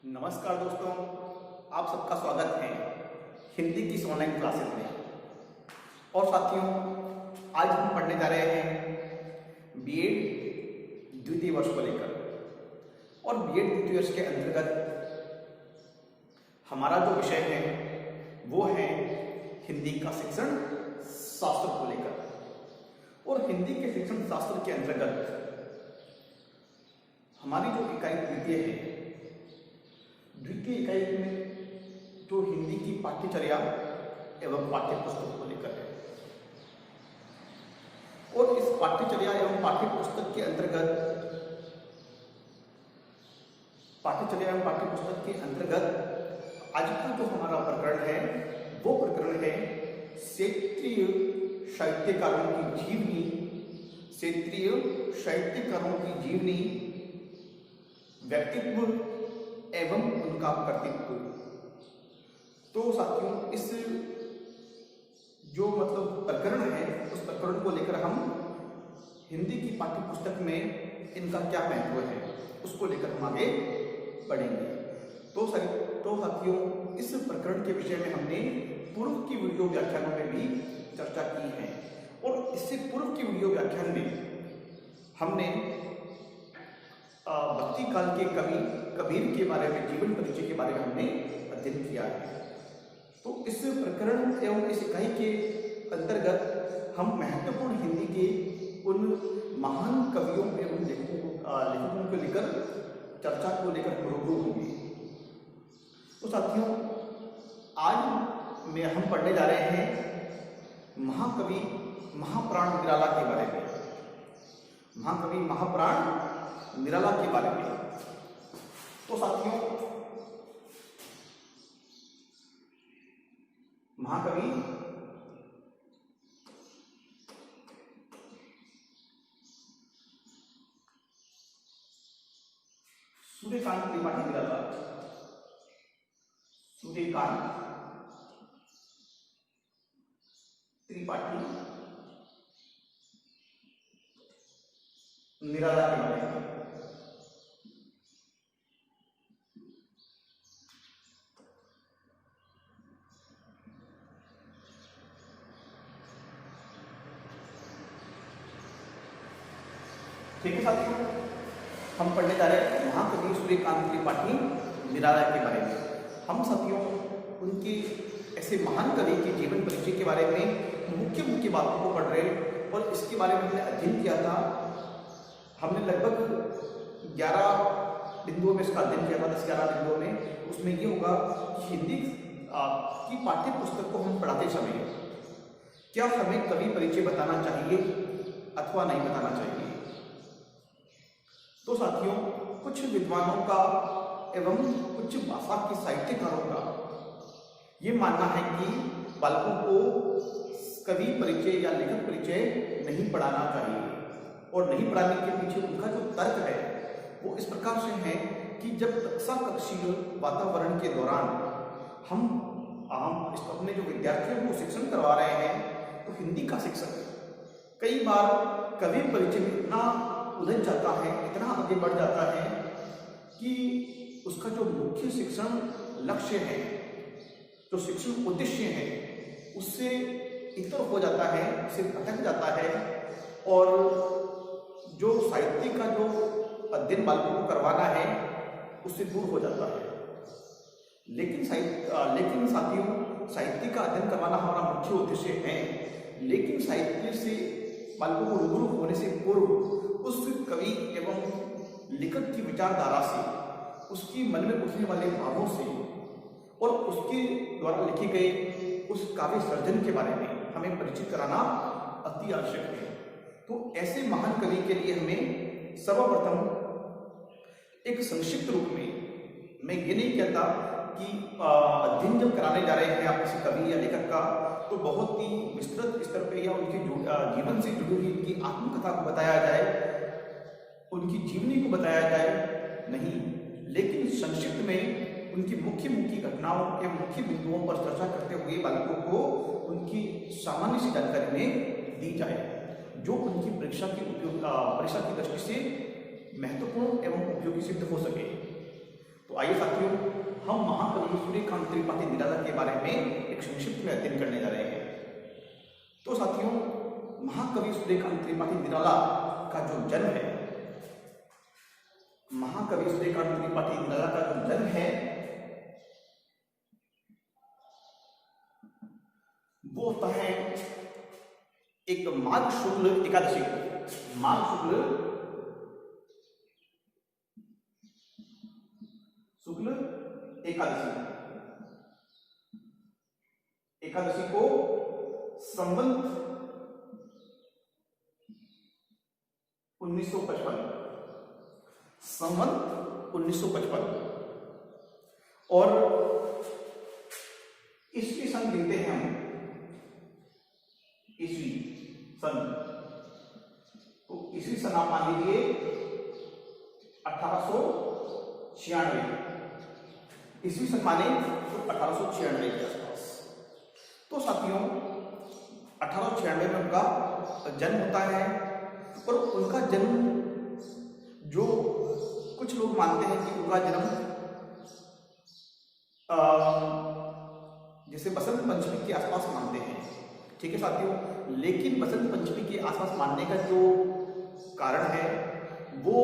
नमस्कार दोस्तों, आप सबका स्वागत है हिंदी की इस ऑनलाइन क्लासेस में। और साथियों, आज हम पढ़ने जा रहे हैं बीएड द्वितीय वर्ष को लेकर। और बीएड द्वितीय वर्ष के अंतर्गत हमारा जो विषय है वो है हिंदी का शिक्षण शास्त्र को लेकर। और हिंदी के शिक्षण शास्त्र के अंतर्गत हमारी जो इकाई द्वितीय है, द्वितीय इकाई में जो हिंदी की पाठ्यचर्या एवं पाठ्य पुस्तक को लेकर है। और इस पाठ्यचर्या एवं पाठ्य पुस्तक के अंतर्गत आज का जो हमारा प्रकरण है वो प्रकरण है क्षेत्रीय साहित्यकारों की जीवनी। क्षेत्रीय साहित्यकारों की जीवनी, व्यक्तित्व एवं उनका कर्तृत्व। तो साथियों, इस जो प्रकरण है उस प्रकरण को लेकर हम हिंदी की पाठ्य पुस्तक में इनका क्या महत्व है उसको लेकर हम आगे बढ़ेंगे। तो साथियों, इस प्रकरण के विषय में हमने पूर्व की वीडियो व्याख्यानों में भी चर्चा की है। और इससे पूर्व की वीडियो व्याख्यान में हमने भक्ति काल के कवि कबीर के बारे में, जीवन परिचय के बारे में हमने अध्ययन किया है। तो इस प्रकरण एवं इस इकाई के अंतर्गत हम महत्वपूर्ण हिंदी के उन महान कवियों एवं लेखकों को लेकर चर्चा को लेकर रूबरू होंगे। तो साथियों, आज में हम पढ़ने जा रहे हैं महाकवि महाप्राण निराला के बारे में। महाकवि महाप्राण निराला के बारे में। तो साथियों, महाकवि सूर्यकांत त्रिपाठी निराला, सूर्यकांत त्रिपाठी निराला के बारे में। ठीक है साथियों, हम पढ़ने जा रहे हैं महाकवि सूर्यकांत त्रिपाठी निराला के बारे में। हम साथियों उनकी ऐसे महान कवि के जीवन परिचय के बारे में मुख्य बातों को पढ़ रहे हैं। और इसके बारे में हमने अध्ययन किया था। हमने लगभग 11 बिंदुओं में इसका अध्ययन किया था, 10-11 बिंदुओं में। उसमें ये होगा कि हिंदी की पाठ्य पुस्तक को हम पढ़ाते समय क्या हमें कवि परिचय बताना चाहिए अथवा नहीं बताना चाहिए। तो साथियों, कुछ विद्वानों का एवं कुछ भाषा के साहित्यकारों का ये मानना है कि बालकों को कवि परिचय या लेखक परिचय नहीं पढ़ाना चाहिए। और नहीं पढ़ाने के पीछे उनका जो तर्क है वो इस प्रकार से है कि जब कक्षा कक्षीय वातावरण के दौरान हम अपने जो विद्यार्थियों को शिक्षण करवा रहे हैं, तो हिंदी का शिक्षक कई बार कवि परिचय में इतना उलझ जाता है, इतना आगे बढ़ जाता है कि उसका जो मुख्य शिक्षण लक्ष्य है, जो शिक्षण उद्देश्य है, उससे इतर हो जाता है, उससे भटक जाता है। और जो साहित्य का जो अध्ययन बालकों को करवाना है उससे दूर हो जाता है। लेकिन साथियों, साहित्य का अध्ययन करवाना हमारा मुख्य उद्देश्य है। लेकिन साहित्य से बालकों को रूबरू होने से पूर्व उस कवि एवं लेखक की विचारधारा से, उसकी मन में उठने वाले भावों से और उसके द्वारा लिखे गए उस काव्य सर्जन के बारे में हमें परिचित कराना अति आवश्यक है। तो ऐसे महान कवि के लिए हमें सर्वप्रथम एक संक्षिप्त रूप में, मैं ये नहीं कहता कि अध्ययन जब कराने जा रहे हैं आप किसी कवि या लेखक का, तो बहुत ही विस्तृत स्तर पे या उनके जीवन से जुड़ी हुई उनकी आत्मकथा को बताया जाए, उनकी जीवनी को बताया जाए, नहीं, लेकिन संक्षिप्त में उनकी मुख्य घटनाओं के मुख्य बिंदुओं पर चर्चा करते हुए बालकों को उनकी सामान्य सी जानकारी में दी जाए, जो उनकी परीक्षा की दृष्टि से महत्वपूर्ण एवं उपयोगी सिद्ध हो सके। तो तो आइए साथियों, हम महाकवि सूर्यकांत त्रिपाठी निराला के बारे में एक संक्षिप्त में अध्ययन करने जा रहे हैं। तो साथियों, महाकवि सूर्यकांत त्रिपाठी निराला का जो जन्म है, महाकवि सूर्यकांत त्रिपाठी निराला का जो जन्म है वो होता है एक माघ शुक्ल एकादशी को। माघ शुक्ल एकादशी को संवत 1955 और ईस्वी सन गिनते हैं हम, ईस्वी सन। तो ईस्वी सन आप मान लीजिए 1896, ईस्वी सन माने तो 1896 के आसपास। तो साथियों 1896 में उनका जन्म होता है और उनका जन्म, जो कुछ लोग मानते हैं कि उनका जन्म जैसे बसंत पंचमी के आसपास मानते हैं, ठीक है साथियों। लेकिन बसंत पंचमी के आसपास मानने का जो कारण है वो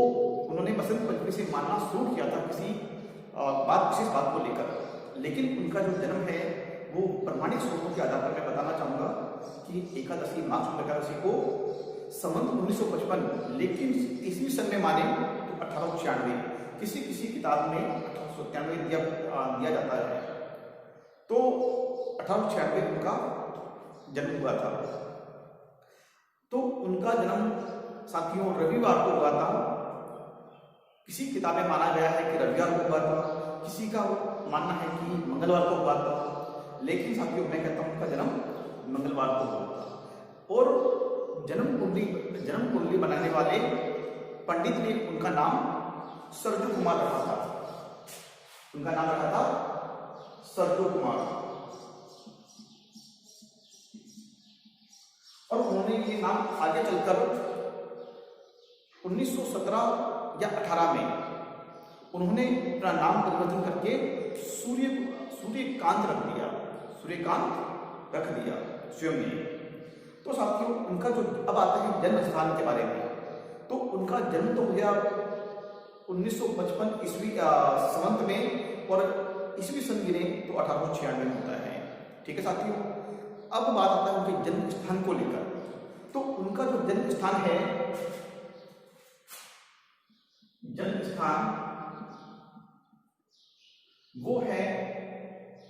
उन्होंने बसंत पंचमी से मानना शुरू किया था किसी विशेष बात को लेकर। लेकिन उनका जो जन्म है वो प्रमाणित स्रोतों के आधार पर मैं बताना चाहूंगा कि एकादशी, माघ शुक्ल एकादशी को संवत 1955, लेकिन ईस्वी सन में माने तो 1896, किसी किसी किताब में 1897 दिया जाता है। तो 1896 उनका जन्म हुआ था। तो उनका जन्म साथियों रविवार को हुआ था। किसी किताब में माना गया है कि रविवार को हुआ था, किसी का मानना है कि मंगलवार को हुआ था, लेकिन साथियों मैं कहता हूं उनका जन्म मंगलवार को हुआ था। और जन्म कुंडली बनाने वाले पंडित ने उनका नाम सरजू कुमार रखा था। उनका नाम रखा था सरजू कुमार, और उन्होंने ये नाम आगे चलकर 1917 या 18 में उन्होंने अपना नाम परिवर्तन करके सूर्यकांत रख दिया स्वयं ने। तो साथियों उनका जो अब आता है जन्म स्थान के बारे में, तो उनका जन्म तो हो गया 1955 ईस्वी संवत में, और ईस्वी सन गिने तो 1896 में होता है, ठीक है साथियों। अब बात आता है उनके जन्म स्थान को लेकर। तो उनका जो जन्म स्थान है, जन्म स्थान वो है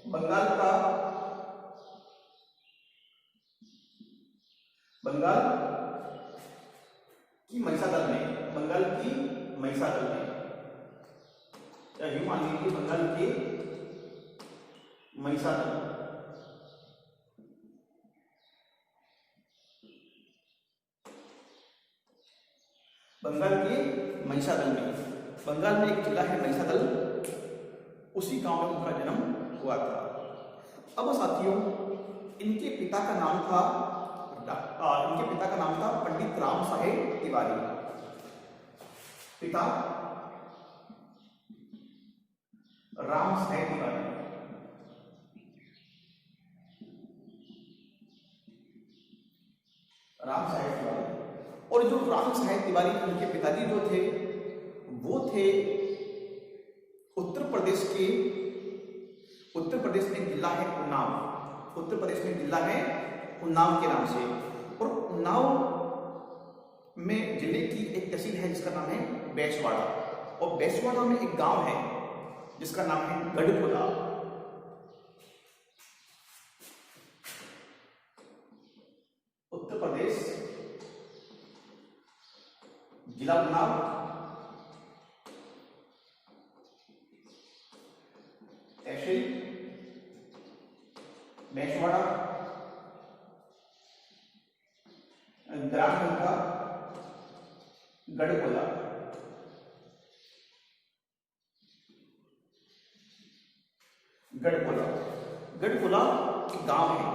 बंगाल की महिसादल में, या यूं मान लीजिए बंगाल के महिसादल। बंगाल में एक जिला है महिसादल, उसी गांव में उनका जन्म हुआ था। अब साथियों इनके पिता का नाम था पंडित राम साहेब तिवारी। पिता राम साहेब तिवारी। और जो राम साहेब तिवारी उनके पिताजी जो थे वो थे उत्तर प्रदेश में जिला है उन्नाव के नाम से। और उन्नाव में जिले की एक तहसील है जिसका नाम है बैसवाड़ा, और बैसवाड़ा में एक गांव है जिसका नाम है गढ़पुरा। उत्तर प्रदेश, जिला उन्नाव, तहसील बैसवाड़ा, ग्राम उनका गढ़पुरा। गढ़पुरा एक गांव है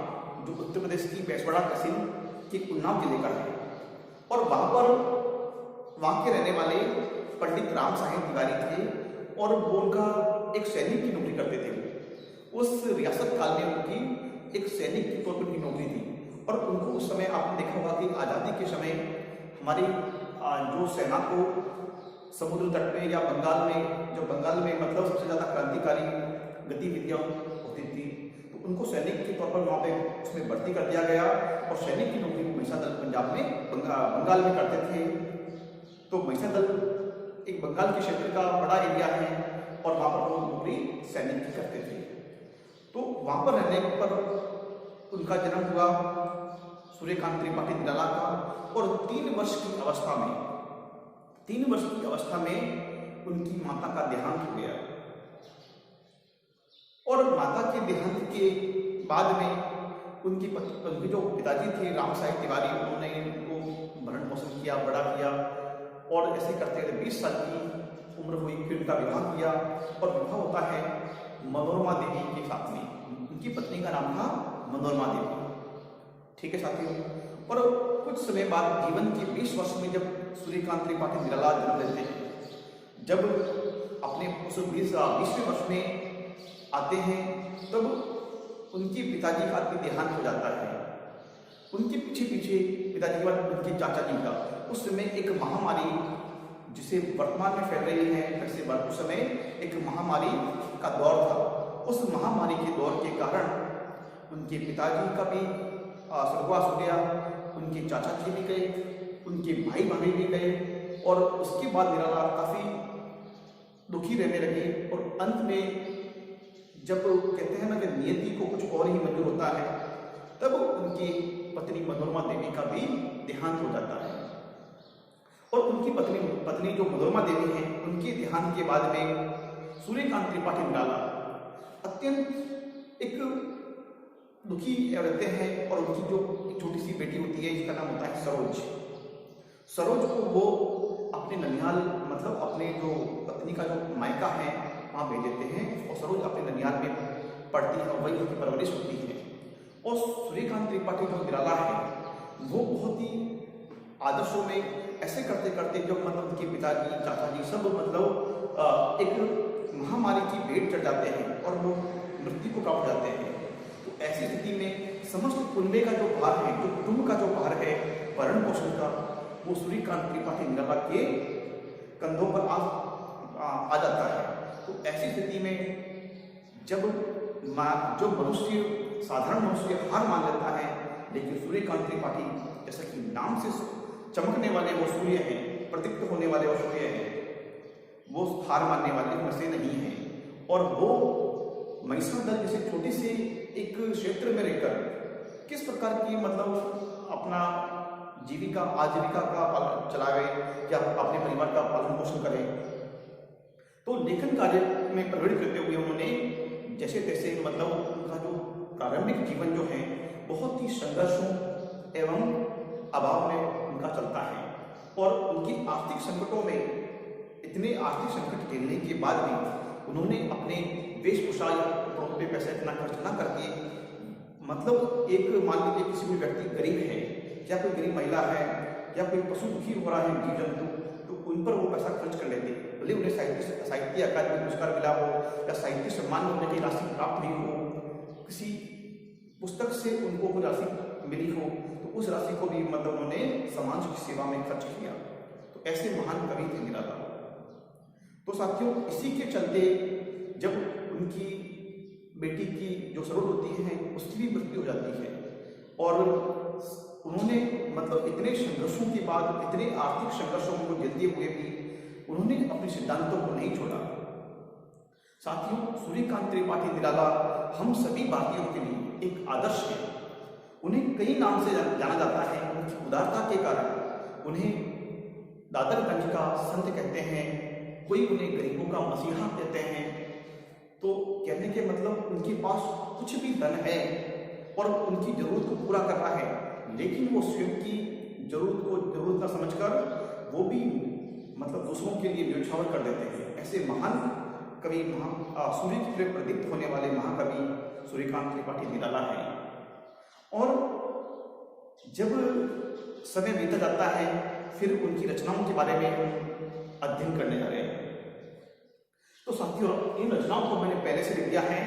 जो उत्तर प्रदेश की बैसवाड़ा तहसील के उन्नाव जिले का है। और वहां के रहने वाले पंडित राम साहेब तिवारी थे, और वो उनका एक सैनिक की नौकरी करते थे। उस रियासत काल में उनकी एक सैनिक के तौर पर उनकी नौकरी थी और उनको उस समय आपने देखा होगा कि आज़ादी के समय हमारी जो सेना को समुद्र तट पे या बंगाल में, जो बंगाल में मतलब सबसे ज़्यादा क्रांतिकारी गतिविधियाँ होती थी, तो उनको सैनिक के तौर पर वहाँ पे उसमें भर्ती कर दिया गया और सैनिक की नौकरी महिषा दल पंजाब में बंगाल में करते थे। तो महिषा दल एक बंगाल के क्षेत्र का बड़ा एरिया है और वहाँ पर वो नौकरी सैनिक की करते थे। तो वहाँ पर रहने पर उनका जन्म हुआ सूर्यकांत त्रिपाठी निराला का और 3 वर्ष की अवस्था में उनकी माता का देहांत हो गया और माता के देहांत के बाद में उनके जो पिताजी थे राम साई तिवारी, उन्होंने उनको भरण पोषण किया, बड़ा किया और ऐसे करते करते 20 साल की उम्र हुई फिर उनका विवाह किया और विवाह होता है मनोरमा देवी के साथ में। उनकी पत्नी का नाम था मनोरमा देवी। ठीक है साथियों, और कुछ समय बाद जीवन के 20 वर्ष में जब सूर्यकांत त्रिपाठी निराला जन्म लेते हैं, जब अपने उस 20वें वर्ष में आते हैं तब उनके पिताजी का भी देहांत हो जाता है। उनके पीछे पिताजी के बाद उनके चाचा जी का, उस समय एक महामारी जिसे वर्तमान में फैल रही है फिर से उस समय एक महामारी का दौर था। उस महामारी के दौर के कारण उनके पिताजी का भी स्वर्गवास हो गया, उनके चाचा जी भी गए, उनके भाई बहन भी गए और उसके बाद निराला काफ़ी दुखी रहने लगे और अंत में जब कहते हैं ना कि नियति को कुछ और ही मंजूर होता है, तब उनकी पत्नी मनोरमा देवी का भी देहांत हो जाता है। और उनकी पत्नी जो मनोरमा देवी हैं, उनके देहांत के बाद में सूर्यकांत त्रिपाठी निराला अत्यंत एक दुखी रहते हैं और उनकी जो छोटी सी बेटी होती है जिसका नाम होता है सरोज को वो अपने ननिहाल मतलब अपने जो पत्नी का जो मायका है वहाँ भेज देते हैं और सरोज अपने ननिहाल में पढ़ती है और वही उनकी परवरिश होती है। और सूर्यकांत त्रिपाठी जो निराला है वो बहुत ही आदर्शों में ऐसे करते करते जब मतलब उनके पिताजी चाचा जी सब मतलब एक महामारी की भेंट चढ़ जाते हैं और वो मृत्यु को प्राप्त जाते हैं। तो ऐसी स्थिति में समस्त कुंबे का जो भार है, जो कुटुंब का जो भार है भरण पोषण का, वो सूर्यकांत त्रिपाठी निराला के कंधों पर आ जाता है। तो ऐसी स्थिति में जब जो मनुष्य साधारण मनुष्य हार मान लेता है, लेकिन सूर्यकांत त्रिपाठी जैसा कि नाम से चमकने वाले वो सूर्य हैं, प्रदीप्त होने वाले वो सूर्य हैं, वो हार मानने वाले में से नहीं है। और वो महिषा दल जैसे छोटी सी एक क्षेत्र में रहकर किस प्रकार की मतलब अपना आजीविका का पालन चलावे या अपने परिवार का पालन पोषण करे। तो लेखन कार्य में प्रवृत्त करते हुए उन्होंने जैसे तैसे मतलब उनका जो प्रारंभिक जीवन जो है बहुत ही संघर्षों एवं अभाव में उनका चलता है और उनकी आर्थिक संकटों में इतने आर्थिक संकट झेलने के बाद भी उन्होंने अपने वेशभूषा या कपड़ों पे पैसा इतना खर्च ना करके मतलब एक मान लीजिए किसी भी व्यक्ति गरीब है या कोई गरीब महिला है या कोई पशु दुखी हो रहा है जीव जंतु, तो उन पर वो पैसा खर्च कर लेते, भले उन्हें साहित्य अकादमी पुरस्कार मिला हो या साहित्य सम्मान होने की राशि प्राप्त हुई हो, किसी पुस्तक से उनको कोई राशि मिली हो, तो उस राशि को भी मतलब उन्होंने समाज की सेवा में खर्च किया। तो ऐसे महान कवि थे निराला। तो साथियों, इसी के चलते जब उनकी बेटी की जो सरोज होती है उसकी भी मृत्यु हो जाती है और उन्होंने मतलब इतने संघर्षों के बाद, इतने आर्थिक संघर्षों को झेलते हुए भी उन्होंने अपने सिद्धांतों को नहीं छोड़ा। साथियों, सूर्यकांत त्रिपाठी निराला हम सभी भारतीयों के लिए एक आदर्श है। उन्हें कई नाम से जाना जाता है। उनकी उदारता के कारण उन्हें दादरगंज का संत कहते हैं, कोई उन्हें गरीबों का मसीहा कहते हैं। तो कहने के मतलब उनके पास कुछ भी धन है और उनकी जरूरत को पूरा कर रहा है, लेकिन वो स्वयं की जरूरत को जरूरत ना समझकर वो भी मतलब दूसरों के लिए न्यौछावर कर देते हैं। ऐसे महान कवि, सूर्य की तरह प्रदीप्त होने वाले महाकवि सूर्यकांत त्रिपाठी निराला है। और जब समय बीता जाता है फिर उनकी रचनाओं के बारे में अध्ययन करने जा रहे हैं। तो साथियों, इन रचनाओं को मैंने पहले से लिख दिया है,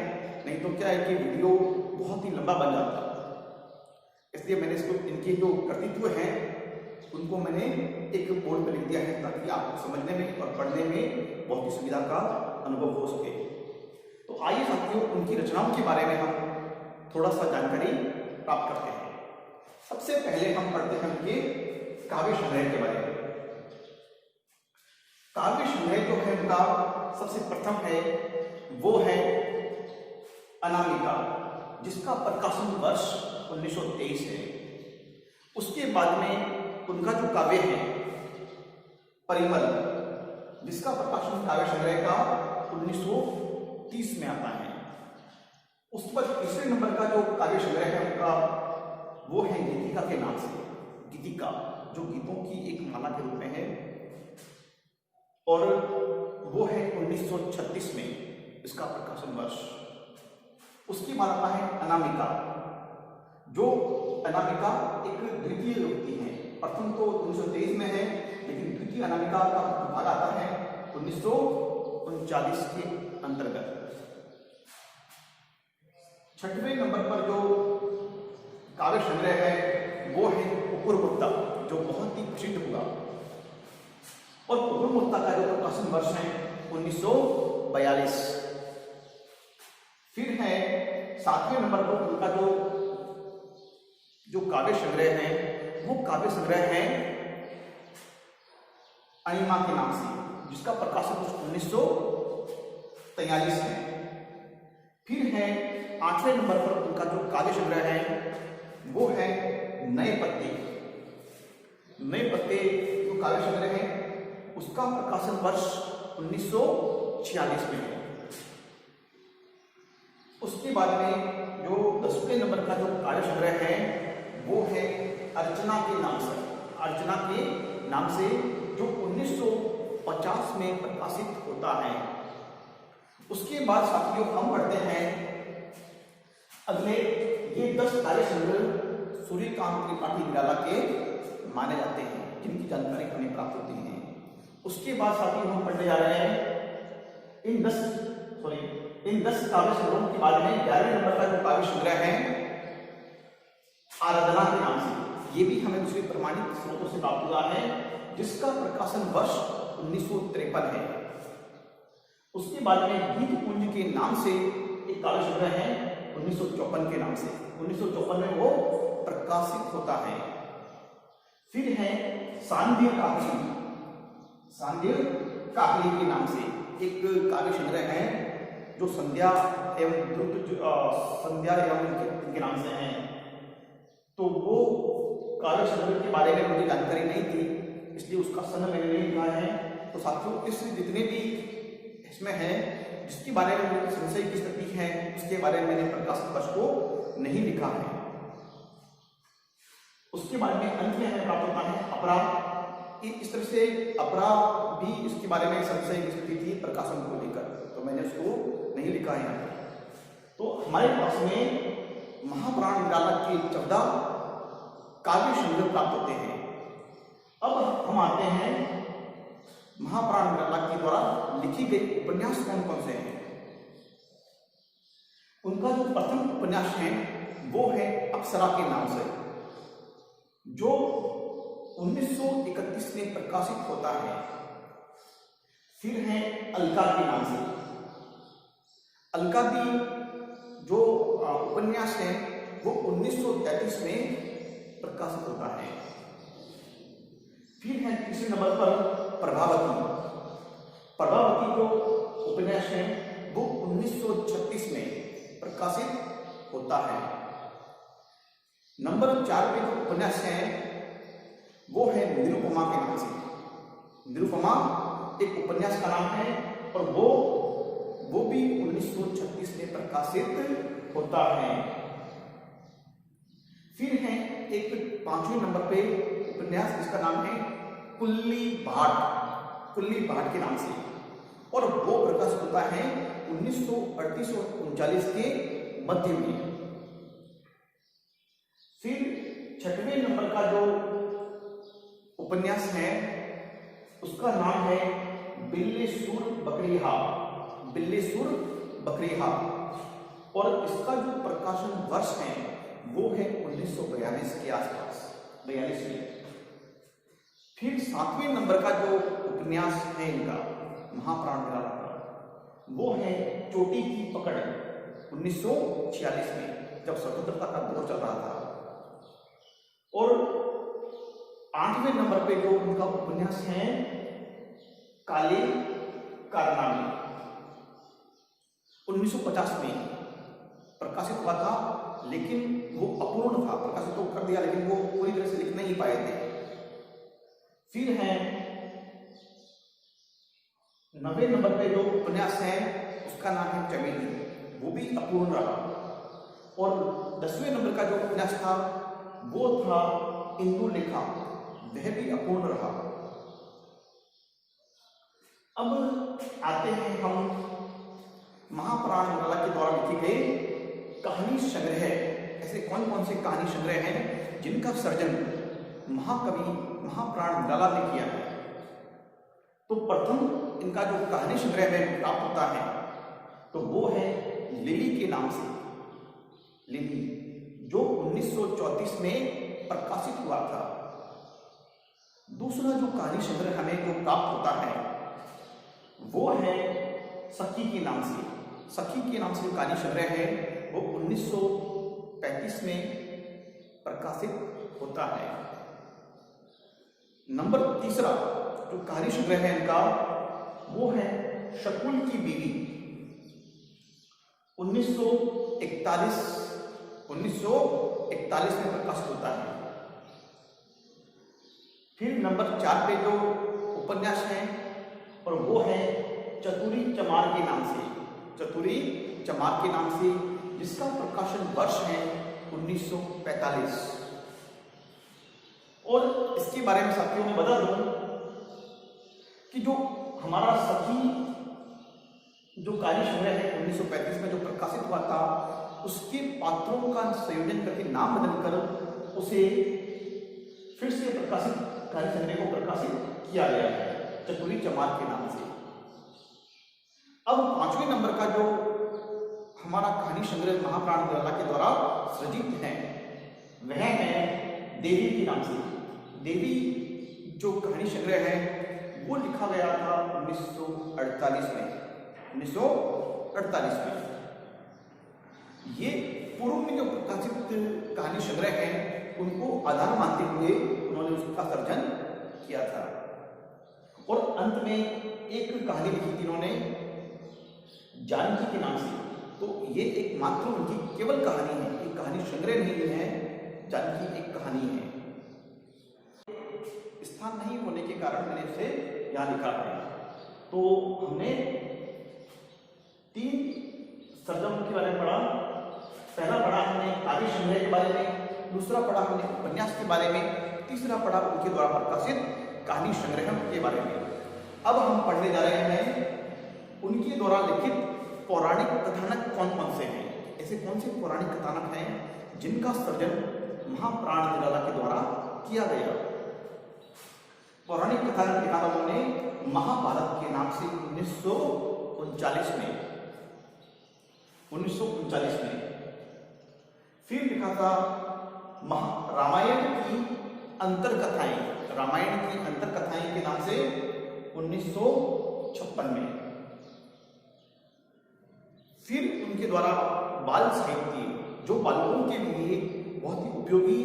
नहीं तो क्या है कि वीडियो बहुत ही लंबा बन जाता है। इसलिए मैंने इसको, इनके जो कृतित्व हैं उनको मैंने एक बोर्ड पर लिख दिया है, ताकि आपको समझने में और पढ़ने में बहुत ही सुविधा का अनुभव हो सके। तो आइए साथियों, उनकी रचनाओं के बारे में हम थोड़ा सा जानकारी प्राप्त करते हैं। सबसे पहले हम पढ़ते हैं उनके काव्य संग्रह के बारे में। काव्य संग्रह जो है उनका सबसे प्रथम है वो है अनामिका, जिसका प्रकाशन वर्ष 1923 है। उसके बाद में उनका जो काव्य है परिमल, जिसका प्रकाशन काव्य संग्रह का 1930 में आता है। उसके बाद तीसरे नंबर का जो काव्य संग्रह है उनका वो है गीतिका के नाम से। गीतिका जो गीतों की एक माला के रूप में है, और वो है 1936 में इसका प्रकाशन वर्ष। उसकी बाद आता है अनामिका, जो अनामिका एक द्वितीय विभक्ति है। प्रथम तो 1923 में है, लेकिन द्वितीय अनामिका का भाग आता है 1939 के अंतर्गत। छठवें नंबर पर जो काव्य संग्रह है वो है कुकुरमुत्ता, जो बहुत ही प्रसिद्ध हुआ। और कुकुरमुत्ता का जो प्रकाशन वर्ष है 1942। फिर है सातवें नंबर पर उनका जो काव्य संग्रह है वो काव्य संग्रह है अणिमा के नाम से, जिसका प्रकाशन 1943 है। फिर है आठवें नंबर पर उनका जो काव्य संग्रह है वो है नए पत्ते। नए पत्ते जो काव्य संग्रह है उसका प्रकाशन वर्ष 1946 में है। उसके बाद में जो 10वें नंबर का जो काव्य संग्रह है वो है अर्चना के नाम से। अर्चना के नाम से जो 1950 में प्रकाशित होता है। उसके बाद साथियों हम पढ़ते हैं अगले, ये 10 काव्य संग्रह सूर्यकांत त्रिपाठी निराला के माने जाते हैं, जिनकी जानकारी हमें प्राप्त होती है। उसके बाद साथियों हम पढ़ने जा रहे हैं इन 10 काव्य संग्रहों के बाद में 11वें नंबर का जो काव्य संग्रह है आराधना के नाम से। ये भी हमें दूसरे प्रमाणित स्रोतों से प्राप्त हुआ है, जिसका प्रकाशन वर्ष 1953 है। उसके बाद में गीत कुंज के नाम से एक काव्य संग्रह है 1954 के नाम से। 1954 में वो प्रकाशित होता है। फिर है सांध्य काकली के नाम से एक काव्य संग्रह है, जो संध्या एवं के नाम से है। तो वो काव्य संग्रह के बारे में मुझे जानकारी नहीं थी, इसलिए उसका सन मैंने नहीं लिखा है। तो साथियों, इस जितने भी इसमें है जिसके बारे में मुझे संशय की स्थिति है, उसके बारे में मैंने प्रकाशित वर्ष को नहीं लिखा है। उसके बाद में अंत में हमें प्राप्त होता है अपरा। इस तरह से अपरा भी इसके बारे में संशय की स्थिति थी प्रकाशन को लेकर, तो मैंने उसको नहीं लिखा है यहाँ पर। तो हमारे पास में महाप्राण निराला के 14 काव्य संग्रह प्राप्त होते हैं। अब हम आते हैं महाप्राण निराला के द्वारा लिखी गई उपन्यास कौन कौन से हैं। उनका जो प्रथम उपन्यास है वो है अप्सरा के नाम से, जो 1931 में प्रकाशित होता है। फिर है अलका के नाम से। अलका की जो उपन्यास है वो 1933 में प्रकाशित होता है। फिर है तीसरे नंबर पर प्रभावती। प्रभावती जो उपन्यास है वो 1936 में प्रकाशित होता है। नंबर 4 पे जो उपन्यास है वो है निरुपमा के नाम से। निरुपमा एक उपन्यास का नाम है, और वो भी 1936 में प्रकाशित होता है। फिर है एक 5वें नंबर पे उपन्यास जिसका नाम है कुल्ली भाट के नाम से, और वो प्रकाशित होता है 1938 और 39 के मध्य में। फिर 6वें नंबर का जो उपन्यास है उसका नाम है बिल्ली सूर बकरिया। बिल्लीसुर बकरीहा, और इसका जो प्रकाशन वर्ष है वो है 1942 के आसपास, 42 में। फिर 7वें नंबर का जो उपन्यास है इनका महाप्राण निराला का, वो है चोटी की पकड़, 1946 में, जब स्वतंत्रता का दौर चल रहा था। और 8वें नंबर पे जो उनका उपन्यास है काले कारनामे, 1950 में प्रकाशित हुआ था, लेकिन वो अपूर्ण था, प्रकाशित तो कर दिया लेकिन वो पूरी तरह से लिख नहीं पाए थे। फिर है 90 नंबर पे जो उपन्यास है उसका नाम है चमेली, वो भी अपूर्ण रहा। और 10वें नंबर का जो उपन्यास था वो था इंदुलेखा, वह भी अपूर्ण रहा। अब आते हैं हम महाप्राण निराला के द्वारा लिखे गए कहानी संग्रह। ऐसे कौन कौन से कहानी संग्रह हैं जिनका सर्जन महाकवि महाप्राण निराला ने किया है। तो प्रथम इनका जो कहानी संग्रह में प्राप्त होता है तो वो है लिली के नाम से, लिली, जो 1934 में प्रकाशित हुआ था। दूसरा जो कहानी संग्रह हमें जो प्राप्त होता है वो है सखी के नाम से। सखी के नाम से जो कहानी संग्रह है वो 1935 में प्रकाशित होता है। नंबर तीसरा जो कहानी संग्रह है इनका वो है शकुल की बीवी, 1941 में प्रकाशित होता है। फिर नंबर 4 पे जो उपन्यास है और वो है चतुरी चमार के नाम से, चतुरी चमार के नाम से, जिसका प्रकाशन वर्ष है 1945। और इसके बारे में साथियों में बता दूं कि जो हमारा सखी जो कहानी संग्रह है 1935 में जो प्रकाशित हुआ था, उसके पात्रों का संयोजन करके नाम बदलकर उसे फिर से प्रकाशित कहानी संग्रह को प्रकाशित किया गया है चतुरी चमार के नाम से। अब 5वें नंबर का जो हमारा कहानी संग्रह महाप्राण निराला के द्वारा सृजित है वह है देवी के नाम से। देवी जो कहानी संग्रह है वो लिखा गया था 1948 में, 1948 में। ये पूर्व में जो प्रकाशित कहानी संग्रह है उनको आधार मानते हुए उन्होंने उसका सर्जन किया था। और अंत में एक कहानी लिखी थी इन्होंने जानकी के नाम से। तो ये एक मात्र उनकी केवल कहानी है, एक कहानी संग्रह नहीं है, जानकी एक कहानी है। स्थान नहीं होने के कारण मैंने इसे यहां लिखा है। तो हमने 3 सर्जन के बारे में पढ़ा। पहला पढ़ा हमने काव्य संग्रह के बारे में, दूसरा पढ़ा हमने उपन्यास के बारे में, तीसरा पढ़ा उनके द्वारा प्रकाशित कहानी संग्रह के बारे में। अब हम पढ़ने जा रहे हैं उनके द्वारा लिखित पौराणिक कथानक कौन कौन से हैं। ऐसे कौन से पौराणिक कथानक हैं जिनका सर्जन महाप्राण निराला के द्वारा किया गया। पौराणिक कथानक लिखा था उन्होंने महाभारत के नाम से 1939 में। फिर लिखा था रामायण की अंतरकथाएं, रामायण की अंतरकथाएं के नाम से 1956 में। फिर उनके द्वारा बाल साहित्य जो बालकों के लिए बहुत ही उपयोगी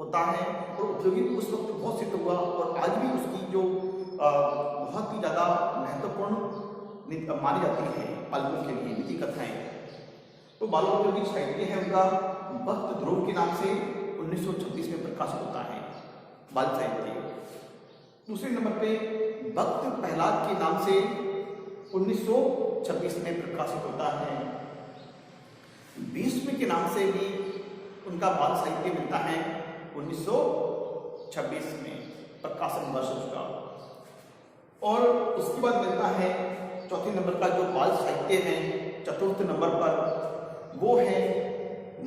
होता है और उपयोगी उस वक्त बहुत सिद्ध हुआ और आज भी उसकी जो बहुत ही ज़्यादा महत्वपूर्ण मानी जाती है बालकों के लिए नीति कथाएं। तो बालोपयोगी साहित्य है उनका भक्त ध्रुव के नाम से 1926 में प्रकाशित होता है बाल साहित्य। दूसरे नंबर पे भक्त प्रहलाद के नाम से 1926 में प्रकाशित होता है। भीष्म के नाम से भी उनका बाल साहित्य मिलता है 1926 में प्रकाशन वर्ष उसका। और उसके बाद मिलता है चौथे नंबर का जो बाल साहित्य है चतुर्थ नंबर पर वो है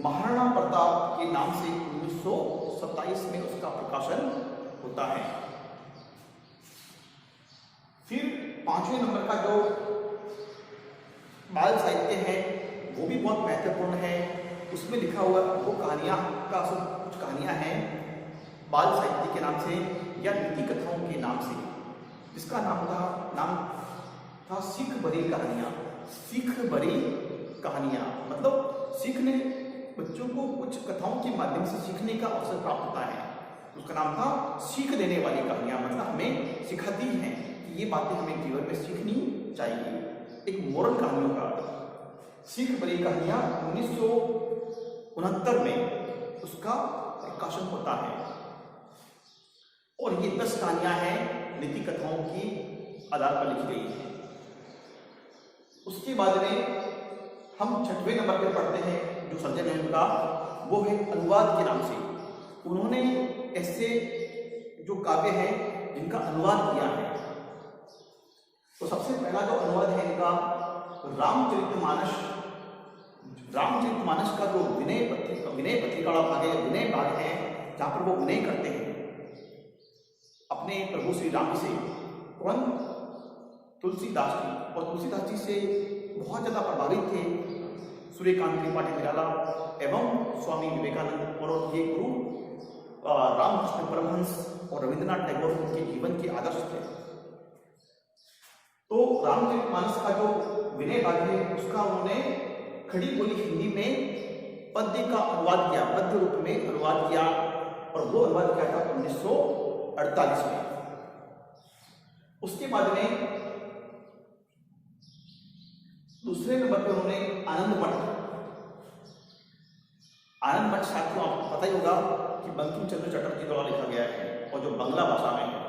महाराणा प्रताप के नाम से 1927 में उसका प्रकाशन होता है। फिर 5वें नंबर का जो बाल साहित्य है वो भी बहुत महत्वपूर्ण है। उसमें लिखा हुआ वो कहानियाँ का सब कुछ कहानियाँ हैं बाल साहित्य के नाम से या नीति कथाओं के नाम से, जिसका नाम था सीख भरी कहानियाँ। सीख भरी कहानियाँ मतलब सीखने, बच्चों को कुछ कथाओं के माध्यम से सीखने का अवसर प्राप्त होता है। उसका नाम था सीख देने वाली कहानियाँ, मतलब हमें सिखाती हैं कि ये बातें हमें जीवन में सीखनी चाहिए। एक मोरल कहानियों का सीख भरी कहानियाँ 1969 में उसका प्रकाशन होता है और ये 10 कहानियाँ हैं नीति कथाओं की आधार पर लिखी गई है। उसके बाद में हम 6वें नंबर पर पढ़ते हैं जो सर्जन है उनका, वो है अनुवाद के नाम से। उन्होंने ऐसे जो काव्य है जिनका अनुवाद किया है, तो सबसे पहला जो अनुवाद है इनका रामचरितमानस। रामचरितमानस का जो विनय पत्रिका वाला भाग है, विनय भाग है, जहाँ पर वो विनय करते हैं अपने प्रभु श्री राम से। कौन? तुलसीदास जी। और तुलसीदास जी से बहुत ज़्यादा प्रभावित थे सूर्यकांत त्रिपाठी निराला एवं स्वामी विवेकानंद, और ये गुरु रामकृष्ण परमहंस और रविंद्रनाथ टैगोर उनके जीवन के आदर्श थे। तो रामचरितमानस का जो विनय भाग है उसका उन्होंने खड़ी बोली हिंदी में पद्य का अनुवाद किया, पद्य रूप में अनुवाद किया, और वो अनुवाद किया था 1948 में। उसके बाद में दूसरे नंबर पर उन्होंने आनंद मठ साथियों आपको पता ही होगा कि बंकिम चंद्र चटर्जी द्वारा लिखा गया है और जो बांग्ला भाषा में है,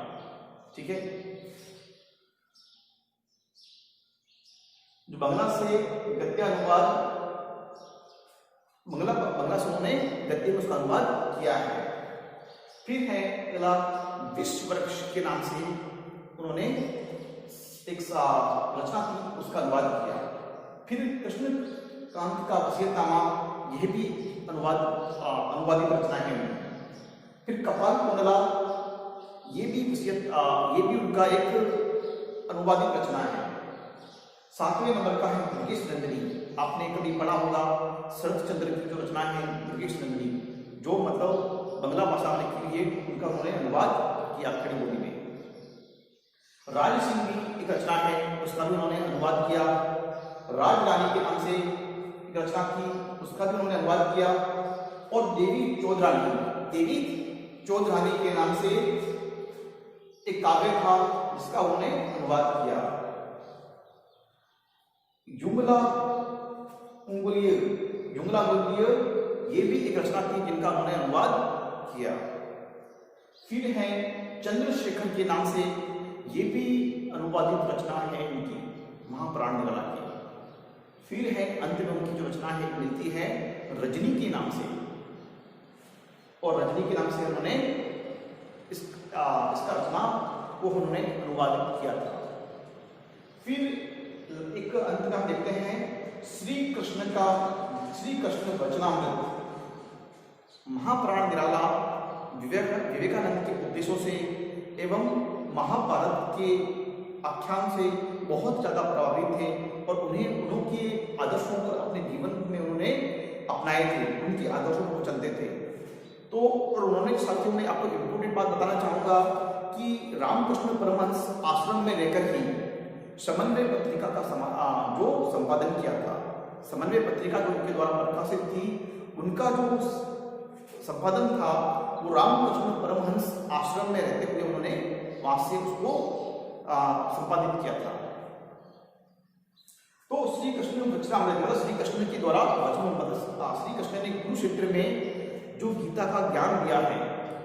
ठीक है। जो बांग्ला से गद्य अनुवाद, बांग्ला से उन्होंने गद्य में उसका अनुवाद किया है। फिर है अगला विश्व वृक्ष के नाम से उन्होंने एक रचना की, उसका अनुवाद किया। फिर कृष्णकांत का वसीयतनामा, यह भी अनुवादित रचना है। फिर कपाल कुंडला, ये भी उनका एक अनुवादित रचना है। 7वें नंबर का है दुर्गेश नंदिनी। आपने कभी पढ़ा होगा शरत चंद्र की जो रचना है दुर्गेश नंदिनी, जो मतलब बांग्ला भाषा में लिखी है, उनका उन्होंने अनुवाद किया खड़ी बोली में। राज सिंह की एक रचना है, उसका भी उन्होंने अनुवाद किया। राज रानी के नाम से एक रचना की, उसका भी उन्होंने अनुवाद किया। और देवी चौधरानी के नाम से एक काव्य था जिसका उन्होंने अनुवाद किया। जुमला उंगुलिय, ये भी एक रचना थी जिनका उन्होंने अनुवाद किया। फिर है चंद्रशेखर के नाम से, ये भी अनुवादित रचना है उनकी, महाप्राण निराला की। फिर है अंत में उनकी जो रचना है मिलती है रजनी के नाम से, और रजनी के नाम से उन्होंने इसका रचना को उन्होंने अनुवादित किया था। फिर एक अंत में हम देखते हैं श्री कृष्ण वचनामृत। महाप्राण निराला विवेकानंद के उपदेशों से एवं महाभारत के आख्यान से बहुत ज़्यादा प्रभावित थे और उनके आदर्शों को अपने जीवन में उन्होंने अपनाए थे, उनके आदर्शों को चलते थे। तो और उन्होंने साथियों में आपको इम्पोर्टेंट बात बताना चाहूँगा कि रामकृष्ण परमहंस आश्रम में रहकर ही समन्वय पत्रिका का जो संपादन किया था। समन्वय पत्रिका जो उनके द्वारा प्रकाशित थी, उनका जो संपादन था वो रामकृष्ण परमहंस आश्रम में रहते हुए उन्होंने वहां से उसको संपादित किया था। तो श्री कृष्ण वचनामृत, श्री कृष्ण के द्वारा श्री कृष्ण ने कुरुक्षेत्र में जो गीता का ज्ञान दिया है,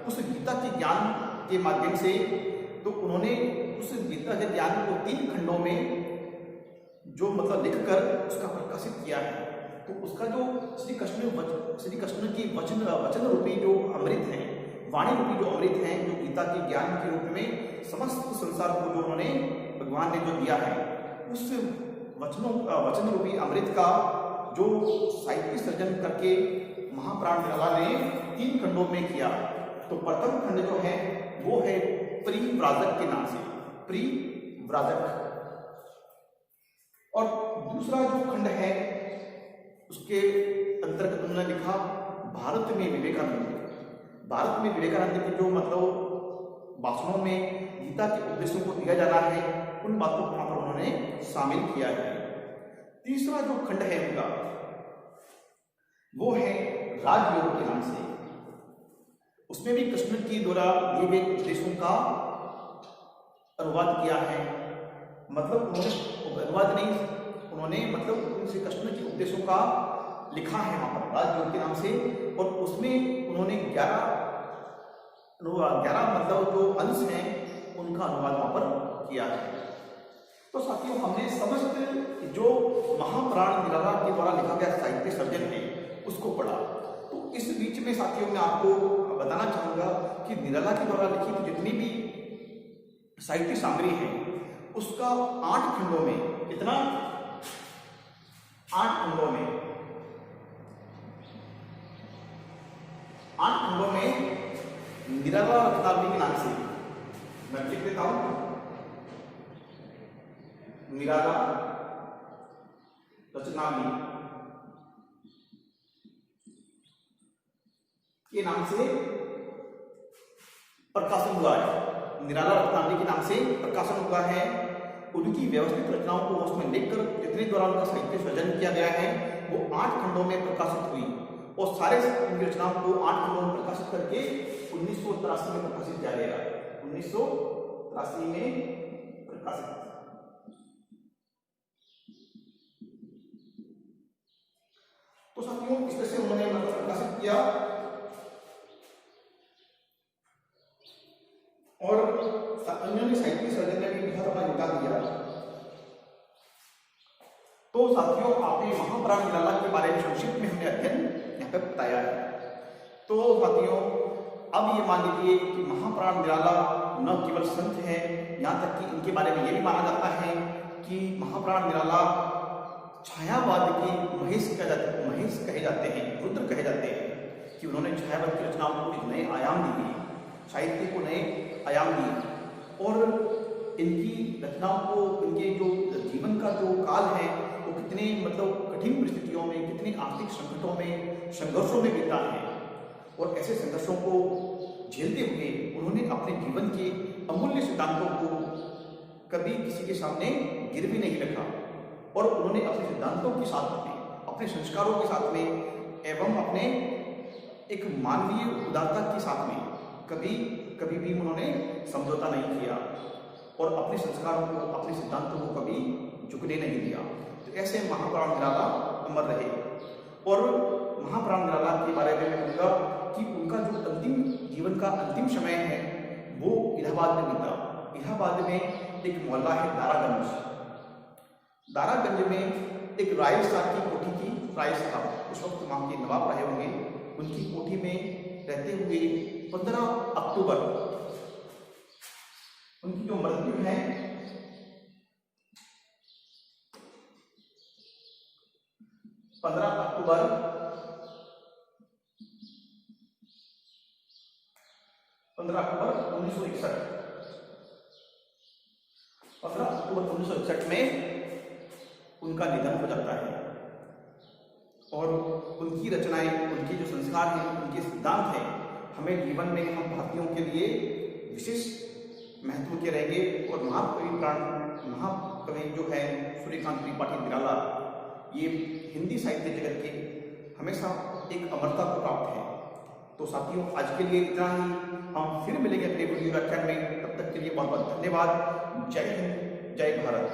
उस गीता के ज्ञान के माध्यम से तो उन्होंने उस गीता के ज्ञान को 3 खंडों में जो मतलब लिखकर उसका प्रकाशित किया है। तो उसका जो श्री कृष्ण की वचन रूपी जो अमृत है, वाणी रूपी जो अमृत है, जो गीता के ज्ञान के रूप में समस्त संसार को जो उन्होंने भगवान ने जो दिया है, उस वचन रूपी अमृत का जो साहित्य सर्जन करके महाप्राण निराला ने 3 खंडों में किया। तो प्रथम खंड जो है वो है परिव्राजक के नाम से, परिव्राजक। और दूसरा जो खंड है उसके अंतर्गत उन्होंने लिखा भारत में विवेकानंद। भारत में विवेकानंद के जो मतलब भाषणों में गीता के उपदेशों को दिया जाना है, उन बातों को वहां पर उन्होंने शामिल किया है। तीसरा जो खंड है उनका वो है राजयोग के नाम से। उसमें भी कृष्ण के द्वारा दिए गए उपदेशों का अनुवाद किया है। मतलब उन्होंने अनुवाद नहीं, उन्होंने मतलब उनसे कृष्ण के उपदेशों का लिखा है वहां पर राजयोग के नाम से। और उसमें उन्होंने 11 मतलब जो अंश हैं उनका अनुवाद वहां पर किया है। तो साथियों, हमने समस्त जो महाप्राण निराला के द्वारा लिखा गया साहित्य सर्जन है उसको पढ़ा। तो इस बीच में साथियों मैं आपको बताना चाहूंगा कि निराला के द्वारा लिखित जितनी भी साहित्य सामग्री है उसका 8 खंडों में, कितना 8 खंडों में 8 खंडों में निराला रत्नावली के नाम से मैं लिख देता हूं। निराला रत्नावली के नाम से प्रकाशन हुआ है। निराला रत्नावली के नाम से प्रकाशन हुआ है। उनकी व्यवस्थित रचनाओं को उसमें लिखकर जितने द्वारा उनका साहित्य सृजन किया गया है वो 8 खंडों में प्रकाशित हुई और सारे उनकी रचनाओं को 8 खंडों में प्रकाशित करके 1983 में प्रकाशित किया गया। 1983 में प्रकाशित। तो साथियों इस तरह से उन्होंने मतलब प्रकाशित किया और अन्य साहित्य सर्जन में भी बहुत अपना योगदान दिया। तो साथियों, आपने महाप्राण निराला के बारे में संक्षिप्त में हमने अध्ययन यहाँ पे बताया है। तो साथियों, अब ये मान लीजिए कि महाप्राण निराला न केवल संत है, यहाँ तक कि इनके बारे में ये भी माना जाता है कि महाप्राण निराला छायावाद के महेश कहे जाते हैं, रुद्र कहे जाते हैं कि उन्होंने छायावाद की रचनाओं को एक नए आयाम दिए, साहित्य को नए आयाम दिए। और इनकी रचनाओं को, इनके जो जीवन का जो काल है वो कितने मतलब कठिन परिस्थितियों में, कितने आर्थिक संकटों में, संघर्षों में बीता है। और ऐसे संघर्षों को झेलते हुए उन्होंने अपने जीवन के अमूल्य सिद्धांतों को कभी किसी के सामने गिरवी नहीं रखा और उन्होंने अपने सिद्धांतों के साथ में, अपने संस्कारों के साथ में एवं अपने एक मानवीय उदारता के साथ में कभी भी उन्होंने समझौता नहीं किया और अपने संस्कारों को, अपने सिद्धांतों को कभी झुकने नहीं दिया। तो ऐसे महाप्राण निराला अमर रहे। और महाप्राण निराला के बारे में मैं कहूँगा कि उनका जो अंतिम जीवन का अंतिम समय है वो इलाहाबाद में बीता। इलाहाबाद में एक मोहल्ला है दारागंज। दारागंज में एक राय साहब की कोठी थी। राय साहब उस वक्त वहाँ के नवाब रहे होंगे। उनकी कोठी में रहते हुए 15 अक्टूबर उनकी जो मृत्यु है 15 अक्टूबर 1961 15 अक्टूबर 1961 में उनका निधन हो जाता है। और उनकी रचनाएं, उनके जो संस्कार हैं, उनके सिद्धांत हैं, हमें जीवन में हम भारतीयों के लिए विशेष महत्व के रहेंगे। और महाकवि जो है सूर्यकांत त्रिपाठी निराला, ये हिंदी साहित्य जगत के हमेशा एक अमरता को प्राप्त है। तो साथियों, आज के लिए इतना ही। हम फिर मिलेंगे अपने वीडियो व्याख्यान में। तब तक के लिए बहुत बहुत धन्यवाद। जय हिंद, जय भारत।